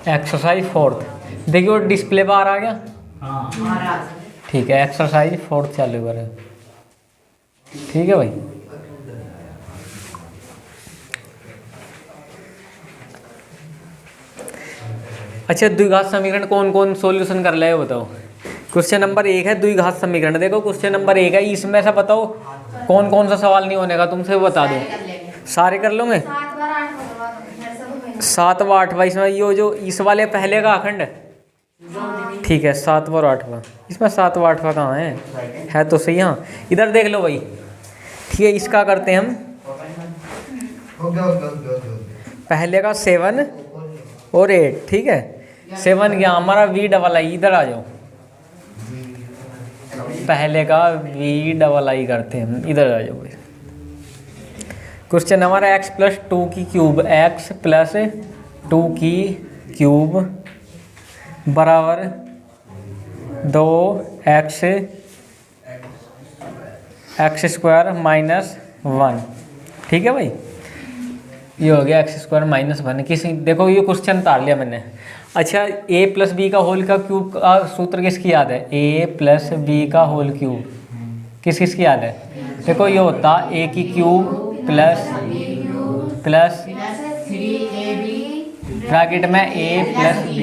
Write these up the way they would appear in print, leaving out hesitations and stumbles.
Exercise fourth, देखिए display बार आ गया। ठीक है, एक्सरसाइज फोर्थ चालू करें। ठीक है भाई, अच्छा द्विघात समीकरण कौन कौन सॉल्यूशन कर ले बताओ। क्वेश्चन नंबर 1 है द्विघात समीकरण। देखो क्वेश्चन नंबर 1 है, इसमें से बताओ कौन कौन सा सवाल नहीं होने का तुमसे, वो बता दो। सारे कर लोगे? 7 व 8 इसमें ये जो इस वाले पहले का अखंड, ठीक है 7 व 8वां, इसमें 7 व 8वां कहाँ है तो सही। हाँ इधर देख लो भाई। ठीक है, इसका करते हैं हम पहले का 7 और 8। ठीक है, 7 क्या हमारा V+I, इधर आ जाओ। पहले का V+I करते हैं हम, इधर आ जाओ। क्वेश्चन हमारा x+2 की क्यूब, x+2 की क्यूब बराबर 2x x² -1। ठीक है भाई, ये हो गया x² -1। किसी देखो ये क्वेश्चन उतार लिया मैंने। अच्छा a+b का होल का क्यूब का सूत्र किसकी याद है? a+b का होल क्यूब किस किसकी याद है? देखो ये होता a की क्यूब प्लस ब्रैकेट में a+b।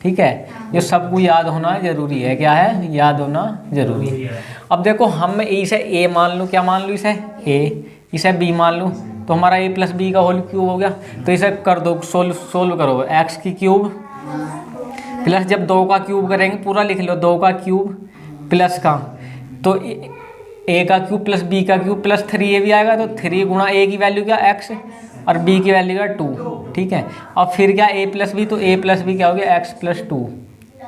ठीक है, ये सबको याद होना जरूरी है। क्या है? याद होना जरूरी है। अब देखो हम इसे a मान लूँ, क्या मान लूँ इसे? a, इसे b मान लूँ, तो हमारा a+b का होल क्यूब हो गया। तो इसे कर दो, सोल्व करो। x की क्यूब प्लस, जब 2 का क्यूब करेंगे पूरा लिख लो, 2 का क्यूब प्लस का, तो a का क्यूब प्लस b का क्यूब प्लस 3a भी आएगा। तो 3 गुणा a की वैल्यू क्या? x, और b की वैल्यू क्या? 2। ठीक है, अब फिर क्या a+b, तो a+b क्या हो गया? x+2।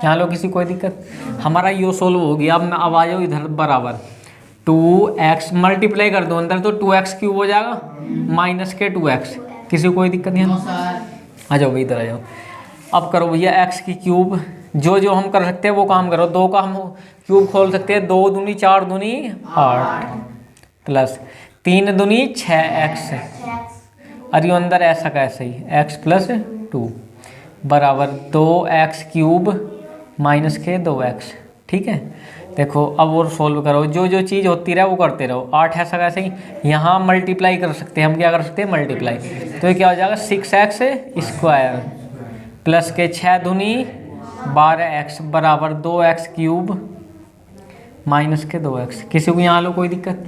यहाँ लो, किसी कोई दिक्कत? हमारा यो सोल्व हो गया। अब आ जाओ इधर, बराबर 2x मल्टीप्लाई कर दो अंदर, तो 2x³ हो जाएगा माइनस के 2x। किसी को कोई दिक्कत नहीं है? आ जाओ भाई इधर आ जाओ। अब करो भैया x की क्यूब, जो हम कर सकते हैं वो काम करो। 2 का हम क्यूब खोल सकते हैं, 2 दूनी 4 दूनी 8 प्लस 3 दूनी 6x, और ये अंदर ऐसा का ऐसा ही x+2 बराबर 2x³ माइनस के 2x। ठीक है, देखो अब और सोल्व करो, जो चीज़ होती रहे वो करते रहो। 8 ऐसा कैसे ही, यहाँ मल्टीप्लाई कर सकते हैं हम। क्या कर सकते हैं? मल्टीप्लाई। तो ये क्या हो जाएगा? 6x² प्लस के 6 दूनी 12x बराबर 2x³ माइनस के 2x। किसी को यहाँ लो कोई दिक्कत?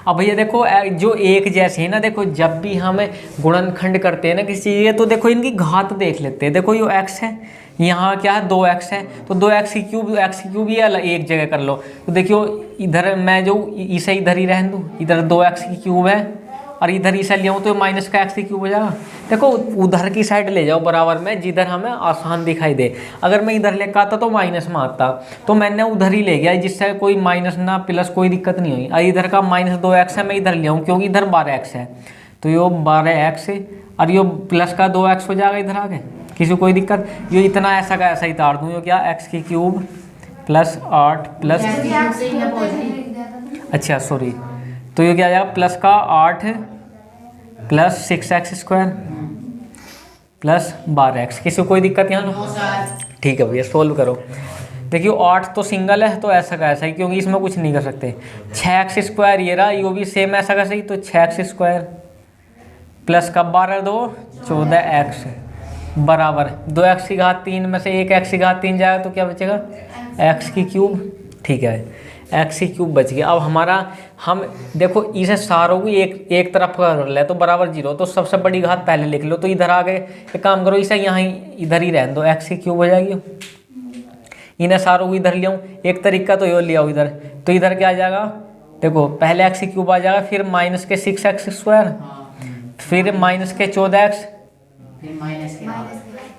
अब भैया देखो जो एक जैसे है ना, देखो जब भी हम गुणनखंड करते हैं ना किसी चीज़, तो देखो इनकी घात देख लेते हैं। देखो ये x है, यहाँ क्या है? 2x है, तो 2x³ ये एक जगह कर लो। तो देखियो इधर मैं जो इसे इधर ही रहने दूँ, इधर 2x³ है, और इधर इसे ले आऊँ तो माइनस का x³ हो जाएगा। देखो उधर की साइड ले जाओ बराबर में, जिधर हमें आसान दिखाई दे। अगर मैं इधर लेकर आता तो माइनस में आता, तो मैंने उधर ही ले गया, जिससे कोई माइनस ना प्लस कोई दिक्कत नहीं हुई। और इधर का -2x है, मैं इधर ले आऊँ क्योंकि इधर 12x है, तो यो 12x और यो प्लस का 2x हो जाएगा इधर आगे। किसी को कोई दिक्कत? ये इतना ऐसा का ऐसा ही तार दूँ। यो क्या? x³ प्लस 8 प्लस, अच्छा सॉरी, तो ये क्या आ जाएगा? प्लस का 8 प्लस 6x² प्लस 12x। किसी को कोई दिक्कत यहाँ? ठीक है भैया, सोल्व करो। देखिए 8 तो सिंगल है, तो ऐसा का ऐसा ही, क्योंकि इसमें कुछ नहीं कर सकते। 6x² ये रहा, ये भी सेम ऐसा का सही, तो 6x² प्लस का 12 2 14x बराबर 2x की घात 3 में से एक x की घात 3 जाएगा, तो क्या बचेगा? x³। ठीक है, x³ बच गया। अब हमारा हम देखो इसे सारों को एक तरफ कर ले तो बराबर 0, तो सबसे बड़ी घात पहले लिख लो। तो इधर आ गए, एक काम करो इसे यहाँ ही इधर ही रहने दो, x³ हो जाएगी। इन्हें सारों को इधर ले आऊँ, एक तरीका तो ये ले आओ इधर, तो इधर क्या आ जाएगा? देखो पहले x³ आ जाएगा, फिर माइनस के 6x², फिर माइनस के 14x,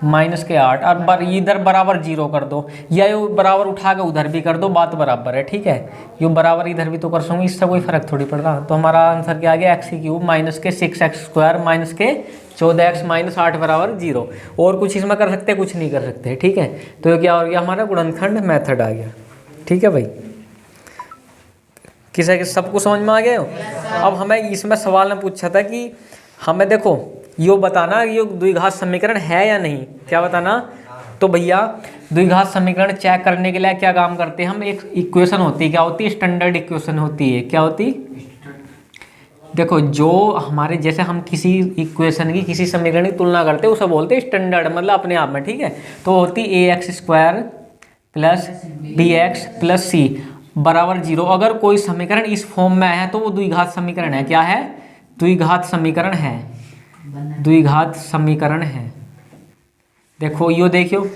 माइनस के 8, और इधर बराबर 0 कर दो, या ये बराबर उठा के उधर भी कर दो, बात बराबर है। ठीक है, ये बराबर इधर भी तो कर सकूँगी, इससे कोई फर्क थोड़ी पड़ रहा। तो हमारा आंसर क्या आ गया? x³ माइनस के 6x² माइनस के 14x माइनस 8 बराबर 0। और कुछ इसमें कर सकते हैं? कुछ नहीं कर सकते। ठीक है, तो ये क्या हो गया? हमारा गुणनखंड मेथड आ गया। ठीक है भाई, किसी सबको समझ में आ गया? अब हमें इसमें सवाल ने पूछा था कि हमें देखो यो बताना ये द्विघात समीकरण है या नहीं, क्या बताना। तो भैया द्विघात समीकरण चेक करने के लिए क्या काम करते हैं हम, एक इक्वेशन होती है, क्या होती है, स्टैंडर्ड इक्वेशन होती है। क्या होती, देखो जो हमारे जैसे हम किसी इक्वेशन की किसी समीकरण की तुलना करते हैं उसे बोलते हैं स्टैंडर्ड, मतलब अपने आप में, ठीक है। तो होती ax² प्लस bx प्लस सी बराबर 0। अगर कोई समीकरण इस फॉर्म में है तो वो द्विघात समीकरण है। क्या है, द्विघात समीकरण है, द्विघात समीकरण है। देखो यो देखियो,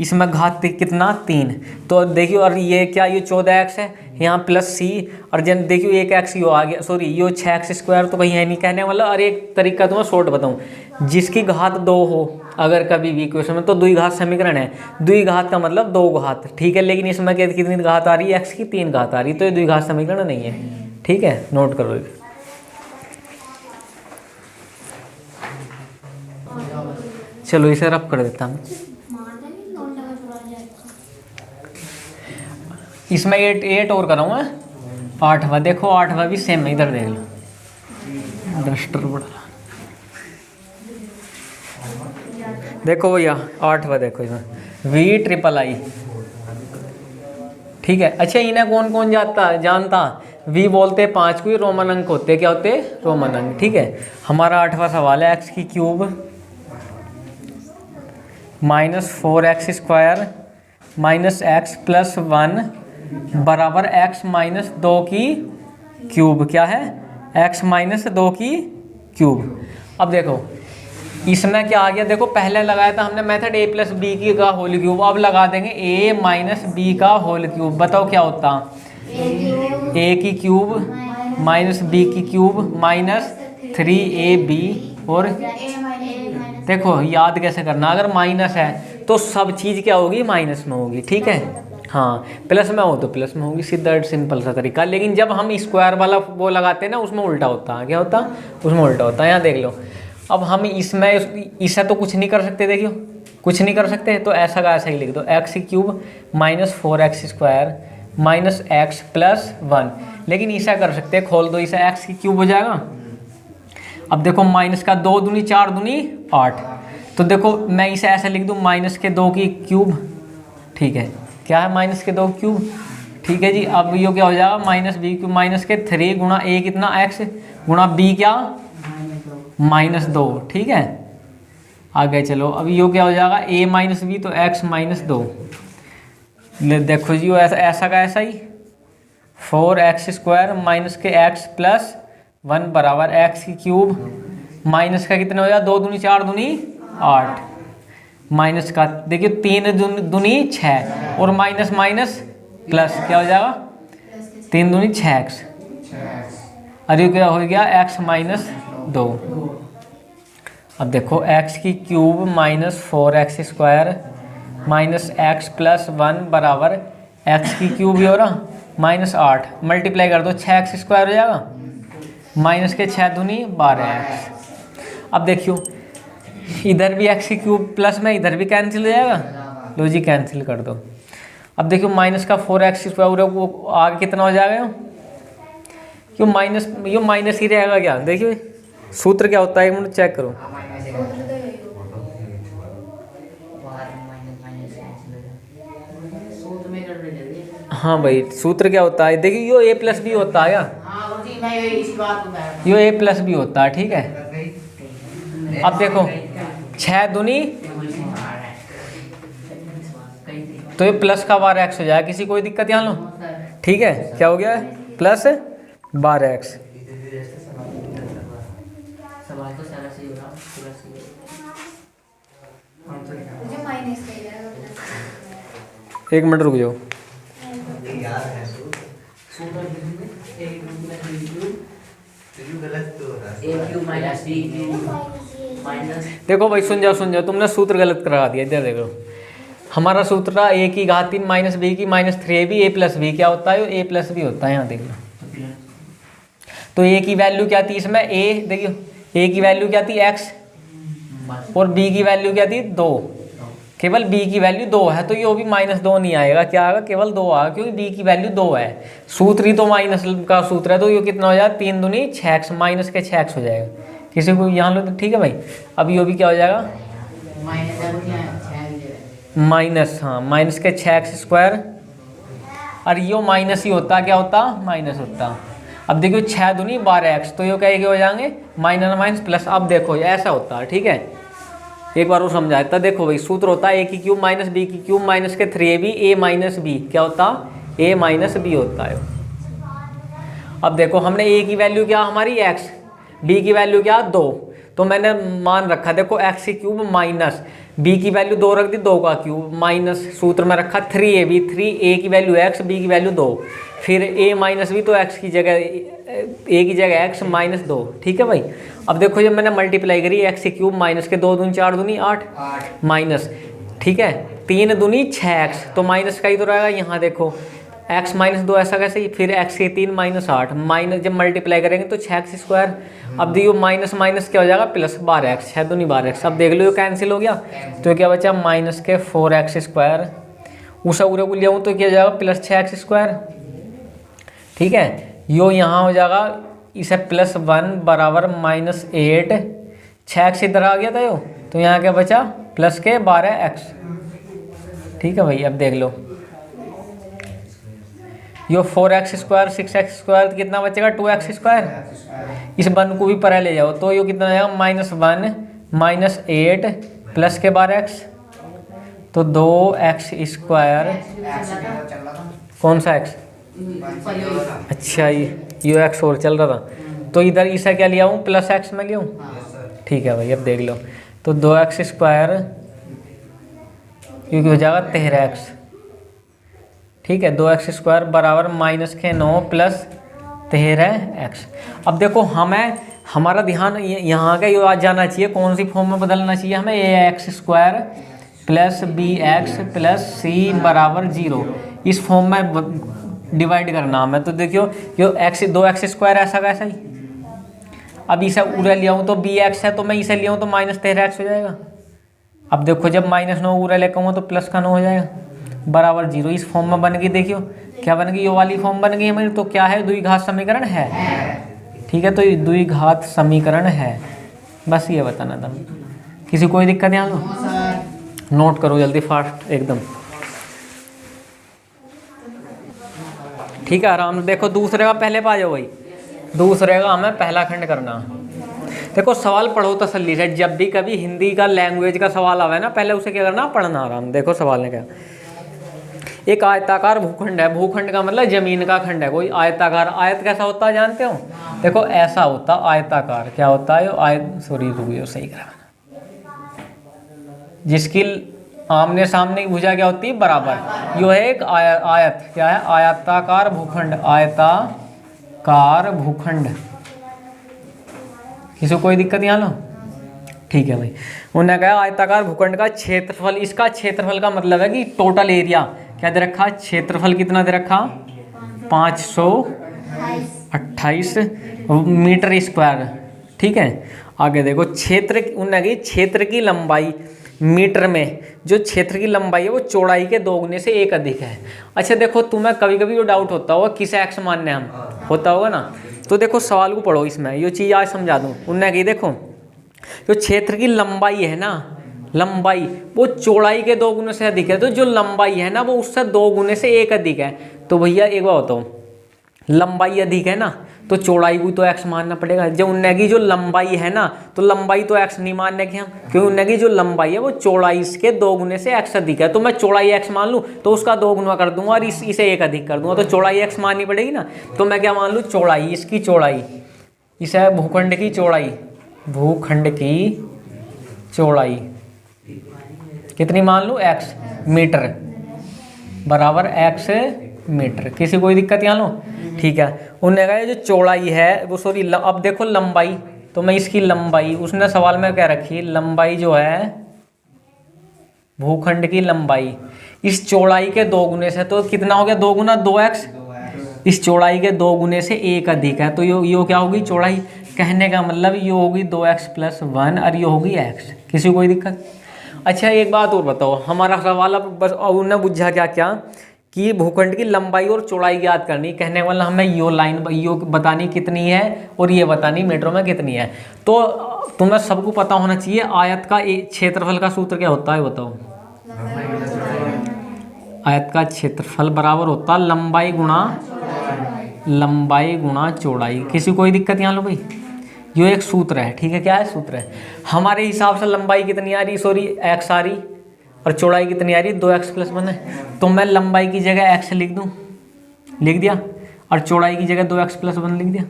इसमें घात कितना 3, तो देखियो, और ये क्या, ये 14x है, यहाँ प्लस सी, और जन देखियो 1x यो आ गया, सॉरी यो 6x², तो कहीं है नहीं कहने वाला। और एक तरीका तुम्हें शॉर्ट बताऊँ, जिसकी घात 2 हो अगर कभी भी इक्वेशन में, तो द्विघात समीकरण है। द्विघात का मतलब 2 घात, ठीक है। लेकिन इसमें कितनी घात आ रही है, x की 3 घात आ रही है, तो ये द्विघात समीकरण नहीं है, ठीक है, नोट करो। चलो इसे रब कर देता हूँ। इसमें 8 और कराऊँ, 8वां, देखो 8वां भी सेम है, इधर देख लो, डस्टर बड़ा, देखो भैया 8वां देखो, इसमें V∼I, ठीक है। अच्छा इन्हें कौन कौन जानता, V बोलते 5 को, रोमन अंक होते, क्या होते, रोमन अंक, ठीक है। हमारा 8वां सवाल है, x³ -4x² minus x plus 1 बराबर x माइनस 2 की क्यूब। क्या है, x माइनस 2 की क्यूब। अब देखो इसमें क्या आ गया, देखो पहले लगाया था हमने मेथड a प्लस बी की का होल क्यूब, अब लगा देंगे a माइनस बी का होल क्यूब। बताओ क्या होता, a की क्यूब माइनस b की क्यूब माइनस 3ab। और देखो याद कैसे करना, अगर माइनस है तो सब चीज़ क्या होगी, माइनस में होगी, ठीक है। हाँ प्लस में हो तो प्लस में होगी, सीधा सिंपल सा तरीका। लेकिन जब हम स्क्वायर वाला वो लगाते हैं ना, उसमें उल्टा होता है। क्या होता, उसमें उल्टा होता है। यहाँ देख लो, अब हम इसमें इसे तो कुछ नहीं कर सकते, देखियो कुछ नहीं कर सकते, तो ऐसा का ऐसा ही लिख दो, x³ minus 4x² minus x plus 1। लेकिन ऐसा कर सकते हैं, खोल दो इसे, x³ हो जाएगा। अब देखो माइनस का 2 दूनी 4 दूनी 8, तो देखो मैं इसे ऐसे लिख दूँ, माइनस के 2 की क्यूब, ठीक है। क्या है, माइनस के 2 क्यूब, ठीक है जी। अब ये क्या हो जाएगा, माइनस b³ माइनस के 3 गुणा a कितना x गुणा b क्या -2, ठीक है। आगे चलो, अब ये क्या हो जाएगा, a माइनस बी तो x माइनस 2। देखो जी ऐसा का ऐसा ही, 4x² माइनस के x प्लस 1 बराबर x की क्यूब माइनस का कितना हो जाएगा, 2 दूनी 4 दूनी 8 माइनस का देखिए 3 दूनी 6 और माइनस माइनस प्लस क्या हो जाएगा, 3 दूनी 6x। अरे क्या हो गया, x माइनस 2। अब देखो x की cube minus 4x² minus x plus 1 बराबर x की क्यूब ही हो रहा माइनस 8, मल्टीप्लाई कर दो 6x² हो जाएगा, माइनस के 6 दूनी 12x। अब देखियो इधर भी x की क्यूब प्लस में इधर भी कैंसिल हो जाएगा, लो जी कैंसिल कर दो। अब देखियो माइनस का 4x² वो आगे कितना हो जाएगा, क्यों माइनस, ये माइनस ही रहेगा क्या। देखियो सूत्र क्या होता है, एक मिनट चेक करो। हाँ भाई सूत्र क्या होता है, देखिए यो a प्लस बी होता है, यो a प्लस बी होता है, ठीक है। अब देखो 6 दूनी तो ये प्लस का 12x हो जाएगा, किसी कोई दिक्कत यहाँ लो, ठीक है। क्या हो गया, प्लस 12x। एक मिनट रुक जाओ, देखो भाई सुन जाओ, तुमने सूत्र गलत करा दिया। इधर देखो हमारा सूत्र था a की घात 3 माइनस b की minus 3ab, a plus b क्या होता है, a प्लस बी होता है। यहाँ देख लो, तो a की वैल्यू क्या थी इसमें, a देखियो a की वैल्यू क्या थी x और b की वैल्यू क्या थी 2, केवल b की वैल्यू 2 है, तो ये भी -2 नहीं आएगा, क्या आएगा, केवल 2 आएगा, क्योंकि b की वैल्यू 2 है। सूत्र ही तो माइनस का सूत्र है, तो ये कितना हो जाएगा, 3 दूनी 6x, माइनस के 6x हो जाएगा। किसी को यहाँ लो तो ठीक है भाई। अब ये भी क्या हो जाएगा माइनस, हाँ माइनस के 6x²। और यो माइनस ही होता, क्या होता माइनस होता। अब देखियो 6 दूनी 12x, तो यो क्या हो जाएंगे माइनस माइनस प्लस। अब देखो ऐसा होता है, ठीक है, एक बार वो समझाया था। देखो भाई सूत्र होता है a³ माइनस b³ माइनस के 3ab a माइनस b, क्या होता a माइनस b होता है। अब देखो हमने a की वैल्यू क्या हमारी x, b की वैल्यू क्या 2, तो मैंने मान रखा देखो x³ माइनस b की वैल्यू 2 रख दी, 2 का क्यूब माइनस सूत्र में रखा 3ab, 3a की वैल्यू x, b की वैल्यू 2, फिर a माइनस b, तो x की जगह a की जगह x माइनस 2, ठीक है भाई। अब देखो जब मैंने मल्टीप्लाई करी x³ माइनस के 2 दूनी 4 दूनी 8 माइनस, ठीक है 3 दूनी 6x, तो माइनस का ही तो रहेगा यहाँ देखो x माइनस 2, ऐसा कैसे, फिर x के 3 माइनस 8 माइनस, जब मल्टीप्लाई करेंगे तो 6x²। अब देखियो माइनस माइनस क्या हो जाएगा प्लस 12x, 6 दूनी 12x। अब देख लो ये कैंसिल हो गया, तो क्या बचा माइनस के 4x²। उसा उरे को लिया हूँ तो क्या हो जाएगा प्लस 6x², ठीक है। यो यहाँ हो जाएगा इसे +1 बराबर -8, 6x इधर आ गया था यो, तो यहाँ क्या बचा प्लस के 12x, ठीक है भाई। अब देख लो यो 4x² 6x² कितना बचेगा 2x²। इस 1 को भी परे ले जाओ तो यो कितना आएगा -1 -8 प्लस के 12x, तो 2x²। कौन सा x, अच्छा ये x और चल रहा था, तो इधर इसा क्या लिया हूँ प्लस x में लिया हूँ, ठीक है भाई। अब देख लो तो 2x² क्योंकि हो जाएगा 13x, ठीक है। 2x² बराबर -9 प्लस 13x। अब देखो हमें हमारा ध्यान यहाँ का ये आ जाना चाहिए, कौन सी फॉर्म में बदलना चाहिए हमें, ax² plus bx plus c बराबर 0, इस फॉर्म में डिवाइड करना हमें। तो देखियो यो 2x² ऐसा कैसा ही, अब इसे उड़ा लिया हूँ तो bx है, तो मैं इसे लिया हूँ तो -13x हो जाएगा। अब देखो जब -9 उड़ा लेकर हूँ तो प्लस का 9 हो जाएगा बराबर 0, इस फॉर्म में बन गई। देखियो क्या बन गई, ये वाली फॉर्म बन गई हमारी, तो क्या है द्विघात समीकरण है, ठीक है। तो ये द्विघात समीकरण है, बस ये बताना था। किसी कोई दिक्कत यहाँ लो, नोट करो जल्दी फास्ट एकदम, ठीक है आराम से। देखो दूसरे का पहले पा जाओ भाई, दूसरे का हमें पहला खंड करना। देखो सवाल पढ़ो तसल्ली से, जब भी कभी हिंदी का लैंग्वेज का सवाल आवे ना पहले उसे क्या करना पढ़ना आराम। देखो सवाल ने क्या, एक आयताकार भूखंड है, भूखंड का मतलब जमीन का खंड है कोई, आयताकार। आयत कैसा होता है जानते हो, देखो ऐसा होता आयताकार, क्या होता है आयत, सॉरी रुकिए सही करा, जिसकी आमने सामने की भुजा क्या होती है बराबर, यो है एक आयत, क्या है आयताकार भूखंड, आयताकार भूखंड। किसी को कोई दिक्कत यहाँ लो, ठीक है भाई। उन्होंने कहा आयताकार भूखंड का क्षेत्रफल, इसका क्षेत्रफल का मतलब है कि टोटल एरिया क्या दे रखा, क्षेत्रफल कितना दे रखा 528 मीटर स्क्वायर, ठीक है। आगे देखो क्षेत्र, उन्होंने कही क्षेत्र की लंबाई मीटर में, जो क्षेत्र की लंबाई है वो चौड़ाई के 2 गुने से 1 अधिक है। अच्छा देखो तुम्हें कभी कभी जो डाउट होता होगा किसे x मानने हम होता होगा ना, तो देखो सवाल को पढ़ो, इसमें ये चीज़ आज समझा दूँ। उन्होंने कही देखो जो क्षेत्र की लंबाई है ना, लंबाई वो चौड़ाई के 2 गुने से अधिक है, तो जो लंबाई है ना वो उससे 2 गुने से 1 अधिक है। तो भैया एक बार बताओ, लंबाई अधिक है ना तो चौड़ाई को तो x मानना पड़ेगा। जब उन्होंने की जो लंबाई है ना तो लंबाई तो x नहीं मानने के हम, क्योंकि उन्होंने की जो लंबाई है वो चौड़ाई के 2 गुने से x अधिक है। तो मैं चौड़ाई x मान लूँ तो उसका 2 गुना कर दूंगा और इसे 1 अधिक कर दूंगा, तो चौड़ाई x माननी पड़ेगी ना। तो मैं क्या मान लूँ चौड़ाई, इसकी चौड़ाई, इसे भूखंड की चौड़ाई, भूखंड की चौड़ाई कितनी मान लूँ x मीटर बराबर x मीटर। किसी कोई दिक्कत यहाँ लो, ठीक है। उन्होंने कहा जो चौड़ाई है वो सॉरी, अब देखो लंबाई, तो मैं इसकी लंबाई, उसने सवाल में क्या रखी लंबाई जो है भूखंड की लंबाई इस चौड़ाई के 2 गुने से, तो कितना हो गया 2 गुना 2x, इस चौड़ाई के 2 गुने से 1 अधिक है, तो यो क्या होगी चौड़ाई। कहने का मतलब ये होगी 2x + 1 और ये होगी x। किसी को कोई दिक्कत। अच्छा एक बात और बताओ, हमारा सवाल अब बस उन्होंने बुझा क्या क्या कि भूखंड की लंबाई और चौड़ाई याद करनी। कहने वाला हमें यो लाइन यो बतानी कितनी है और ये बतानी मीटरों में कितनी है। तो तुम्हें सबको पता होना चाहिए आयत का क्षेत्रफल का सूत्र क्या होता है, बताओ। आयत का क्षेत्रफल बराबर होता है लंबाई गुणा चौड़ाई। किसी कोई दिक्कत यहाँ लो भाई, यो एक सूत्र है, ठीक है। क्या है सूत्र है, हमारे हिसाब से लंबाई कितनी आ रही, सॉरी एक्स आ रही, और चौड़ाई कितनी आ रही, 2x + 1 है। तो मैं लंबाई की जगह x लिख दूं, लिख दिया, और चौड़ाई की जगह 2x + 1 लिख दिया।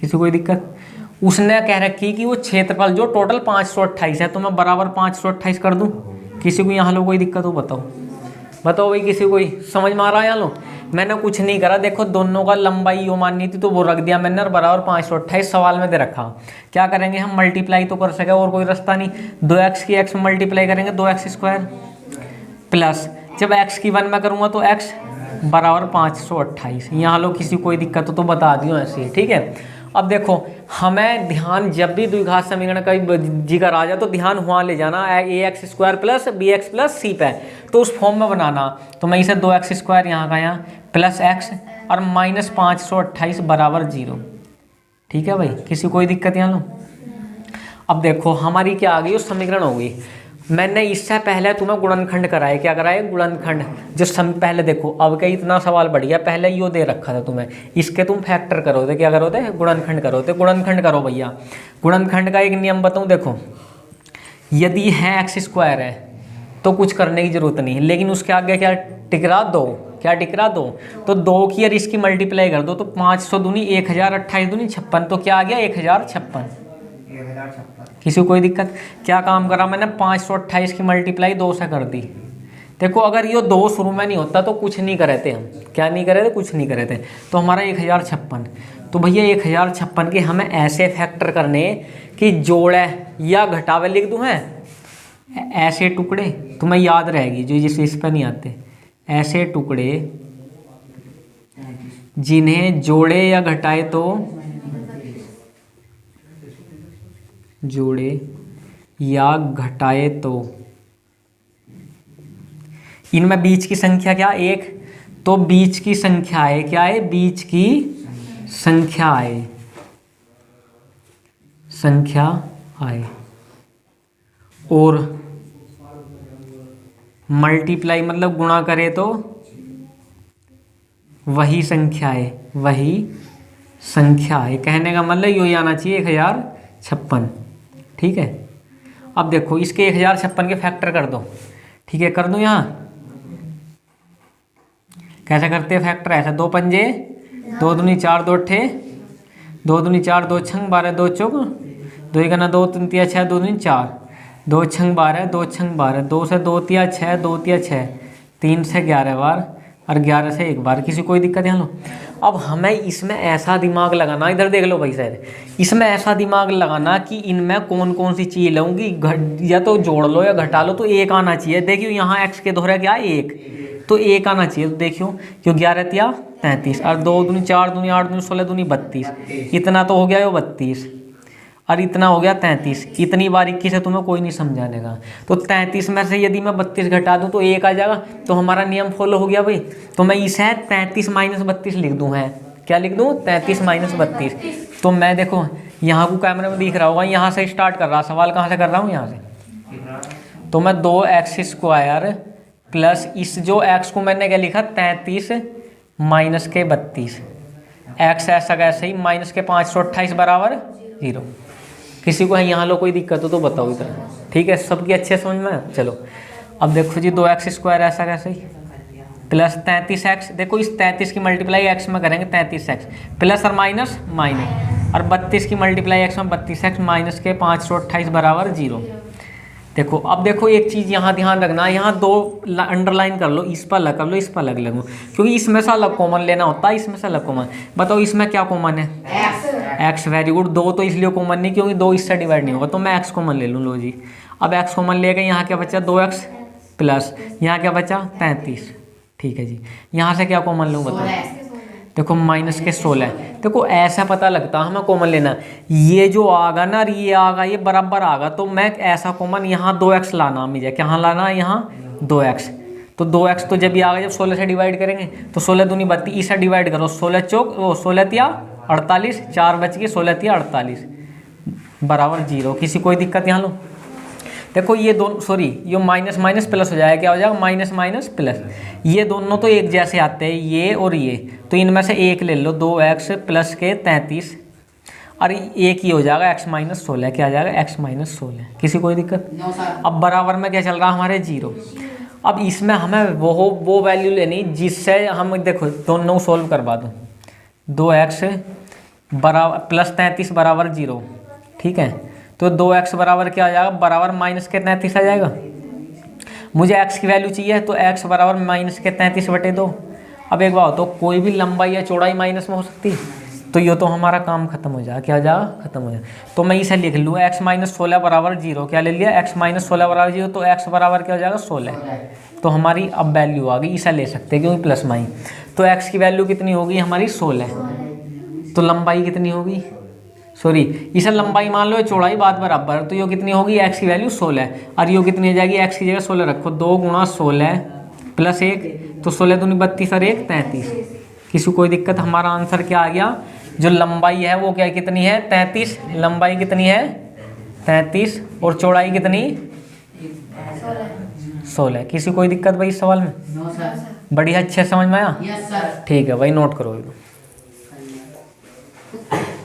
किसी कोई दिक्कत। उसने कह रखी कि वो क्षेत्रफल जो टोटल 528 है तो मैं बराबर 528 कर दूं। किसी को यहाँ लो कोई दिक्कत हो, बताओ भाई, किसी कोई समझ में आ रहा है यहाँ लो। मैंने कुछ नहीं करा, देखो दोनों का लंबाई यो माननी थी तो वो रख दिया मैंने, और बराबर 528 सवाल में दे रखा। क्या करेंगे हम, मल्टीप्लाई तो कर सके, और कोई रास्ता नहीं। 2x की x में मल्टीप्लाई करेंगे 2x² प्लस जब x की 1 में करूँगा तो x बराबर 528। यहाँ लो किसी कोई दिक्कत हो तो बता दियो ऐसे, ठीक है। अब देखो हमें ध्यान, जब भी द्विघात समीकरण का जिक्र आ जाए तो ध्यान वहाँ ले जाना, ax² + bx + c पे, तो उस फॉर्म में बनाना। तो मैं इसे 2x² यहाँ का यहाँ प्लस x और माइनस 528 बराबर 0, ठीक है भाई। किसी कोई दिक्कत यहाँ लो। अब देखो हमारी क्या आ गई, उस समीकरण हो गई। मैंने इससे पहले तुम्हें गुणनखंड कराए, क्या कराए, गुणनखंड। जो पहले देखो अब क्या इतना सवाल बढ़ गया, पहले यो दे रखा था तुम्हें, इसके तुम फैक्टर करो थे, क्या करो थे, गुणनखंड करो थे। गुणनखंड करो भैया। गुणनखंड का एक नियम बताऊँ, देखो यदि है x² है तो कुछ करने की जरूरत नहीं है, लेकिन उसके आगे क्या टिकरा दो, क्या टिकरा दो, तो 2 की और इसकी मल्टीप्लाई कर दो तो 500 दूनी 1000, 28 दूनी 56, तो क्या आ गया 1056। किसी को कोई दिक्कत। क्या काम करा मैंने, 528 की मल्टीप्लाई 2 से कर दी। देखो अगर ये 2 शुरू में नहीं होता तो कुछ नहीं करे थे हम, क्या नहीं करे थे, कुछ नहीं करे थे, तो हमारा 1056। तो भैया 1056 के हमें ऐसे फैक्टर करने कि जोड़े या घटावे लिख दूँ है, ऐसे टुकड़े तुम्हें याद रहेगी जो जिस इस पर नहीं आते, ऐसे टुकड़े जिन्हें जोड़े या घटाए तो जोड़े या घटाए तो इनमें बीच की संख्या क्या, 1, तो बीच की संख्या है, क्या है, बीच की संख्या है, संख्या आए, और मल्टीप्लाई मतलब गुणा करे तो वही संख्या है, वही संख्या है। कहने का मतलब यही आना चाहिए 1056, ठीक है। अब देखो इसके 1056 के फैक्टर कर दो, ठीक है, कर दूं। यहाँ कैसे करते हैं फैक्टर, ऐसा 2 पंजे 2 दूनी 4, 2 अट्ठे 2 दूनी 4, 2 छंग 12, 2 चौक 2 1 2 3 3 6 2 दूनी 4, 2 छंग 12, 2 छंग 12, 2 से 2 तिया 6, 2 तिया 6, 3 से 11 बार और 11 से 1 बार। किसी कोई दिक्कत यहाँ लो। अब हमें इसमें ऐसा दिमाग लगाना, इधर देख लो भाई सर, इसमें ऐसा दिमाग लगाना कि इनमें कौन कौन सी चीज़ लूँगी, या तो जोड़ लो या घटा लो, तो 1 आना चाहिए। देखियो यहाँ x के दोहरा क्या है 1, तो 1 आना चाहिए। तो देखियो क्यों 11 तिया 33 और 2 दूनी 4 दूनी 8 दूनी 16 दूनी 32, इतना तो हो गया वो 32 और इतना हो गया 33। इतनी बारीकी से तुम्हें कोई नहीं समझाने का। तो 33 में से यदि मैं 32 घटा दूं तो 1 आ जाएगा, तो हमारा नियम फॉलो हो गया भाई। तो मैं इसे 33 - 32 लिख दूं, है क्या लिख दूं, 33 - 32। तो मैं देखो यहाँ को कैमरे में दिख रहा होगा, यहाँ से स्टार्ट कर रहा, सवाल कहाँ से कर रहा हूँ, यहाँ से। तो मैं 2x² प्लस इस जो x को मैंने क्या लिखा 33 माइनस के 32, x ऐसा कैसे ही माइनस के 528 बराबर 0। किसी को है यहाँ लो कोई दिक्कत हो तो बताओ इधर, ठीक है, सबकी अच्छे समझ में। चलो अब देखो जी 2x² ऐसा कैसे ही प्लस 33x, देखो इस 33 की मल्टीप्लाई x में करेंगे 33x प्लस और माइनस माइनस, और 32 की मल्टीप्लाई x में 32x माइनस के 528 बराबर 0। देखो अब देखो एक चीज़ यहाँ ध्यान रखना, यहाँ 2 अंडरलाइन कर लो, इस पर अलग कर लो, इस पर अलग लगो, क्योंकि इसमें से अलग कॉमन लेना होता है, इसमें से अलग कॉमन। बताओ इसमें क्या कॉमन है, x, वेरी गुड। 2 तो इसलिए कॉमन नहीं क्योंकि 2 इससे डिवाइड नहीं होगा, तो मैं x कॉमन ले लूँ। लो जी अब x कॉमन ले गए, यहाँ क्या बचा 2x प्लस यहाँ क्या बचा 33, ठीक है जी। यहाँ से क्या कॉमन लूँ बताओ, देखो माइनस के 16। देखो ऐसा पता लगता हमें कॉमन लेना, ये जो आगा ना ये आगा ये बराबर आगा, तो मैं ऐसा कॉमन यहाँ 2x लाना मुझे, क्या लाना है यहाँ 2x, तो 2x तो जब भी आ गया जब 16 से डिवाइड करेंगे तो 16 दूनी 32, इसे डिवाइड करो 16 चौक वो 16 तिया 48, 4 बच गए 16 तिया 48 बराबर 0। किसी कोई दिक्कत यहाँ लो। देखो ये दोनों सॉरी ये माइनस माइनस प्लस हो जाएगा, क्या हो जाएगा माइनस माइनस प्लस। ये दोनों तो एक जैसे आते हैं ये और ये, तो इनमें से एक ले लो 2x प्लस के 33 और एक ही हो जाएगा x माइनस 16, क्या आ जाएगा x माइनस 16। किसी कोई दिक्कत? अब बराबर में क्या चल रहा है हमारे 0। अब इसमें हमें वो वैल्यू लेनी जिससे हम देखो दोनों सोल्व करवा दो। 2x बराबर प्लस 33 बराबर 0, ठीक है। तो 2x बराबर क्या आ जाएगा बराबर माइनस के 33 आ जाएगा। मुझे x की वैल्यू चाहिए तो x बराबर माइनस के 33/2। अब एक बात तो कोई भी लंबाई या चौड़ाई माइनस में हो सकती है, तो ये तो हमारा काम खत्म हो जाएगा, क्या हो जाएगा खत्म हो जाएगा। तो मैं इसे लिख लूँ x माइनस 16 बराबर 0, क्या ले लिया x माइनस 16 बराबर 0, तो x बराबर क्या हो जाएगा 16। तो हमारी अब वैल्यू आ गई, इसे ले सकते हैं क्योंकि प्लस माइन। तो x की वैल्यू कितनी होगी हमारी 16, तो लंबाई कितनी होगी सॉरी इसे लंबाई मान लो चौड़ाई बात बराबर, तो ये कितनी होगी x की वैल्यू 16 और ये कितनी हो जाएगी x की जगह 16 रखो 2 गुणा 16 प्लस 1, तो 16 दूनी 32 और 1 33। किसी कोई दिक्कत? हमारा आंसर क्या आ गया, जो लंबाई है वो क्या कितनी है 33, लंबाई कितनी है 33 और चौड़ाई कितनी 16। किसी कोई दिक्कत भाई इस सवाल में? बढ़िया अच्छे समझ में आया? ठीक है भाई नोट करो।